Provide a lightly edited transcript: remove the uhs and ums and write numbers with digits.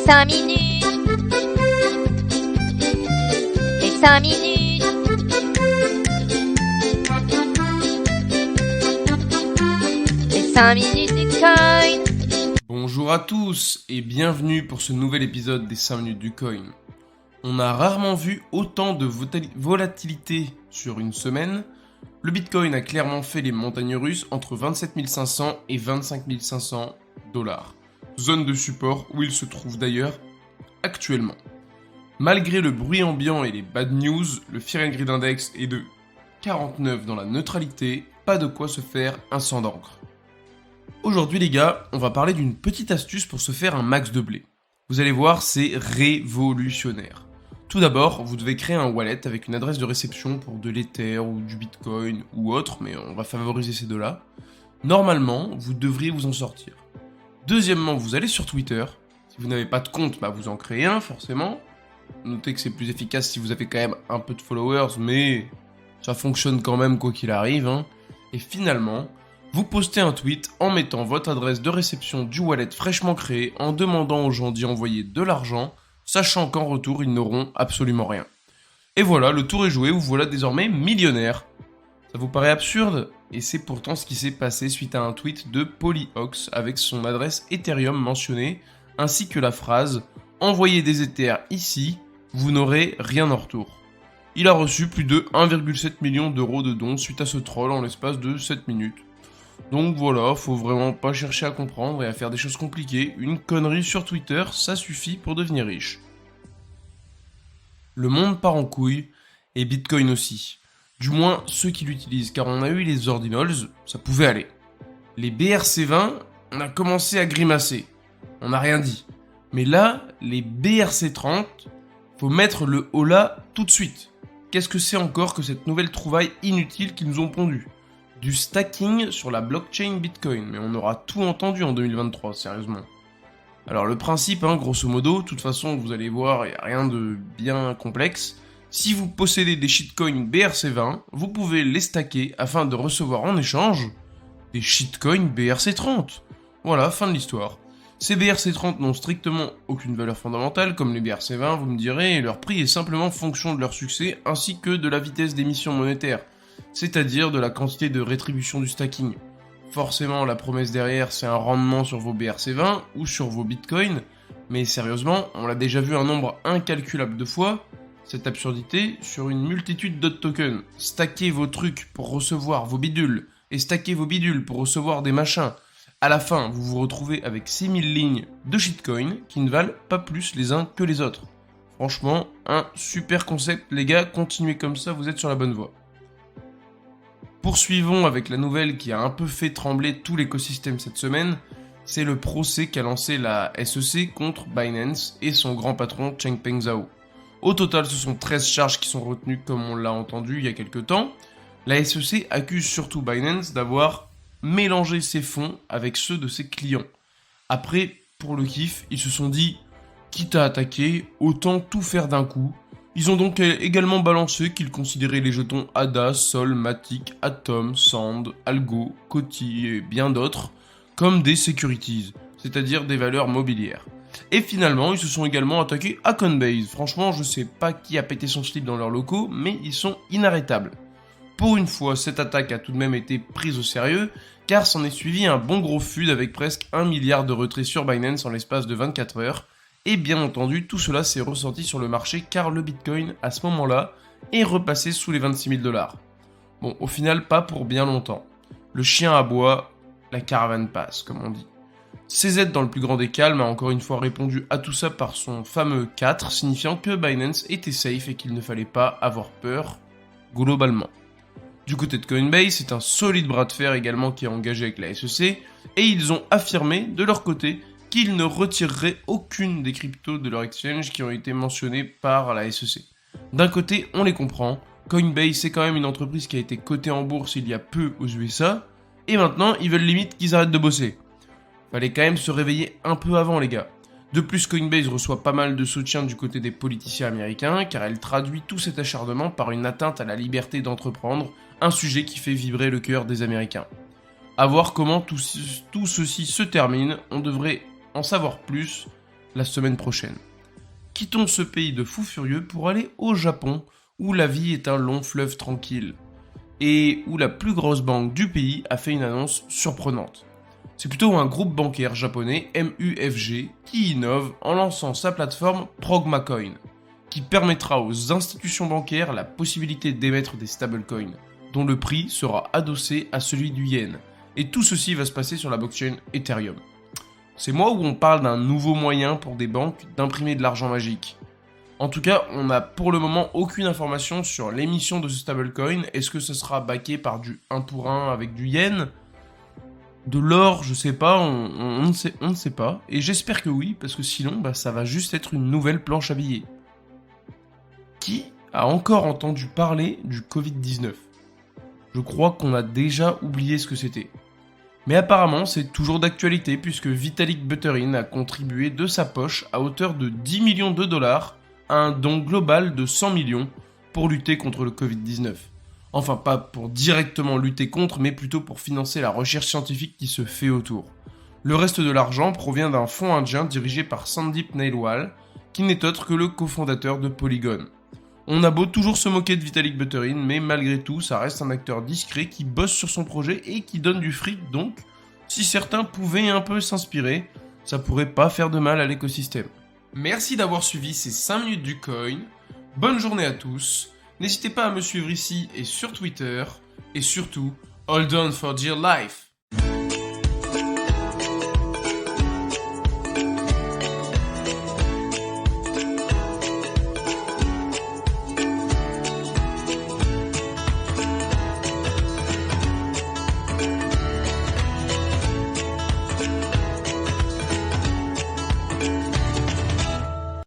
5 minutes. Les 5 minutes. Les 5 minutes du coin. Bonjour à tous et bienvenue pour ce nouvel épisode des 5 minutes du coin. On a rarement vu autant de volatilité sur une semaine. Le Bitcoin a clairement fait les montagnes russes entre 27 500 et 25 500 $. Zone de support où il se trouve d'ailleurs actuellement. Malgré le bruit ambiant et les bad news, le Fear and Greed Index est de 49 dans la neutralité, pas de quoi se faire un sang d'encre. Aujourd'hui les gars, on va parler d'une petite astuce pour se faire un max de blé. Vous allez voir, c'est révolutionnaire. Tout d'abord, vous devez créer un wallet avec une adresse de réception pour de l'Ether ou du Bitcoin ou autre, mais on va favoriser ces deux-là. Normalement, vous devriez vous en sortir. Deuxièmement, vous allez sur Twitter. Si vous n'avez pas de compte, vous en créez un forcément. Notez que c'est plus efficace si vous avez quand même un peu de followers, mais ça fonctionne quand même quoi qu'il arrive. Et finalement, vous postez un tweet en mettant votre adresse de réception du wallet fraîchement créé, en demandant aux gens d'y envoyer de l'argent, sachant qu'en retour, ils n'auront absolument rien. Et voilà, le tour est joué, vous voilà désormais millionnaire. Ça vous paraît absurde ? Et c'est pourtant ce qui s'est passé suite à un tweet de Polyhox avec son adresse Ethereum mentionnée, ainsi que la phrase « Envoyez des Ethers ici, vous n'aurez rien en retour ». Il a reçu plus de 1,7 million d'euros de dons suite à ce troll en l'espace de 7 minutes. Donc voilà, faut vraiment pas chercher à comprendre et à faire des choses compliquées, une connerie sur Twitter, ça suffit pour devenir riche. Le monde part en couille, et Bitcoin aussi. Du moins ceux qui l'utilisent, car on a eu les ordinals, ça pouvait aller. Les BRC20, on a commencé à grimacer. On n'a rien dit. Mais là, les BRC30, faut mettre le holà tout de suite. Qu'est-ce que c'est encore que cette nouvelle trouvaille inutile qu'ils nous ont pondue ? Du stacking sur la blockchain Bitcoin, mais on aura tout entendu en 2023, sérieusement. Alors le principe, grosso modo, de toute façon, vous allez voir, il n'y a rien de bien complexe. Si vous possédez des shitcoins BRC20, vous pouvez les stacker afin de recevoir en échange des shitcoins BRC30. Voilà, fin de l'histoire. Ces BRC30 n'ont strictement aucune valeur fondamentale, comme les BRC20, vous me direz, et leur prix est simplement fonction de leur succès ainsi que de la vitesse d'émission monétaire, c'est-à-dire de la quantité de rétribution du stacking. Forcément, la promesse derrière, c'est un rendement sur vos BRC20 ou sur vos bitcoins, mais sérieusement, on l'a déjà vu un nombre incalculable de fois, cette absurdité, sur une multitude d'autres tokens. Stacker vos trucs pour recevoir vos bidules, et stacker vos bidules pour recevoir des machins. À la fin, vous vous retrouvez avec 6000 lignes de shitcoins qui ne valent pas plus les uns que les autres. Franchement, un super concept, les gars, continuez comme ça, vous êtes sur la bonne voie. Poursuivons avec la nouvelle qui a un peu fait trembler tout l'écosystème cette semaine, c'est le procès qu'a lancé la SEC contre Binance et son grand patron Changpeng Zhao. Au total, ce sont 13 charges qui sont retenues comme on l'a entendu il y a quelques temps. La SEC accuse surtout Binance d'avoir mélangé ses fonds avec ceux de ses clients. Après, pour le kiff, ils se sont dit, quitte à attaquer, autant tout faire d'un coup. Ils ont donc également balancé qu'ils considéraient les jetons ADA, Sol, Matic, Atom, Sand, Algo, Coty et bien d'autres comme des securities, c'est-à-dire des valeurs mobilières. Et finalement, ils se sont également attaqués à Coinbase. Franchement, je sais pas qui a pété son slip dans leurs locaux, mais ils sont inarrêtables. Pour une fois, cette attaque a tout de même été prise au sérieux, car s'en est suivi un bon gros feud avec presque 1 milliard de retraits sur Binance en l'espace de 24 heures. Et bien entendu, tout cela s'est ressenti sur le marché car le Bitcoin, à ce moment-là, est repassé sous les 26 000 $. Bon, au final, pas pour bien longtemps. Le chien aboie, la caravane passe, comme on dit. CZ, dans le plus grand des calmes, a encore une fois répondu à tout ça par son fameux 4, signifiant que Binance était safe et qu'il ne fallait pas avoir peur, globalement. Du côté de Coinbase, c'est un solide bras de fer également qui est engagé avec la SEC, et ils ont affirmé, de leur côté, qu'ils ne retireraient aucune des cryptos de leur exchange qui ont été mentionnées par la SEC. D'un côté, on les comprend, Coinbase c'est quand même une entreprise qui a été cotée en bourse il y a peu aux USA, et maintenant ils veulent limite qu'ils arrêtent de bosser. Fallait quand même se réveiller un peu avant les gars. De plus, Coinbase reçoit pas mal de soutien du côté des politiciens américains, car elle traduit tout cet acharnement par une atteinte à la liberté d'entreprendre, un sujet qui fait vibrer le cœur des Américains. À voir comment tout ceci se termine, on devrait en savoir plus la semaine prochaine. Quittons ce pays de fous furieux pour aller au Japon, où la vie est un long fleuve tranquille, et où la plus grosse banque du pays a fait une annonce surprenante. C'est plutôt un groupe bancaire japonais, MUFG, qui innove en lançant sa plateforme ProgmaCoin, qui permettra aux institutions bancaires la possibilité d'émettre des stablecoins, dont le prix sera adossé à celui du yen, et tout ceci va se passer sur la blockchain Ethereum. C'est moi où on parle d'un nouveau moyen pour des banques d'imprimer de l'argent magique. En tout cas, on n'a pour le moment aucune information sur l'émission de ce stablecoin. Est-ce que ce sera backé par du 1 pour 1 avec du yen ? De l'or, je sais pas, on ne sait pas. Et j'espère que oui, parce que sinon, ça va juste être une nouvelle planche à billets. Qui a encore entendu parler du Covid-19 ? Je crois qu'on a déjà oublié ce que c'était. Mais apparemment, c'est toujours d'actualité puisque Vitalik Buterin a contribué de sa poche à hauteur de 10 millions de dollars à un don global de 100 millions pour lutter contre le Covid-19. Enfin, pas pour directement lutter contre, mais plutôt pour financer la recherche scientifique qui se fait autour. Le reste de l'argent provient d'un fonds indien dirigé par Sandeep Nailwal, qui n'est autre que le cofondateur de Polygon. On a beau toujours se moquer de Vitalik Buterin, mais malgré tout, ça reste un acteur discret qui bosse sur son projet et qui donne du fric, donc si certains pouvaient un peu s'inspirer, ça pourrait pas faire de mal à l'écosystème. Merci d'avoir suivi ces 5 minutes du coin, bonne journée à tous, n'hésitez pas à me suivre ici et sur Twitter, et surtout, hold on for dear life!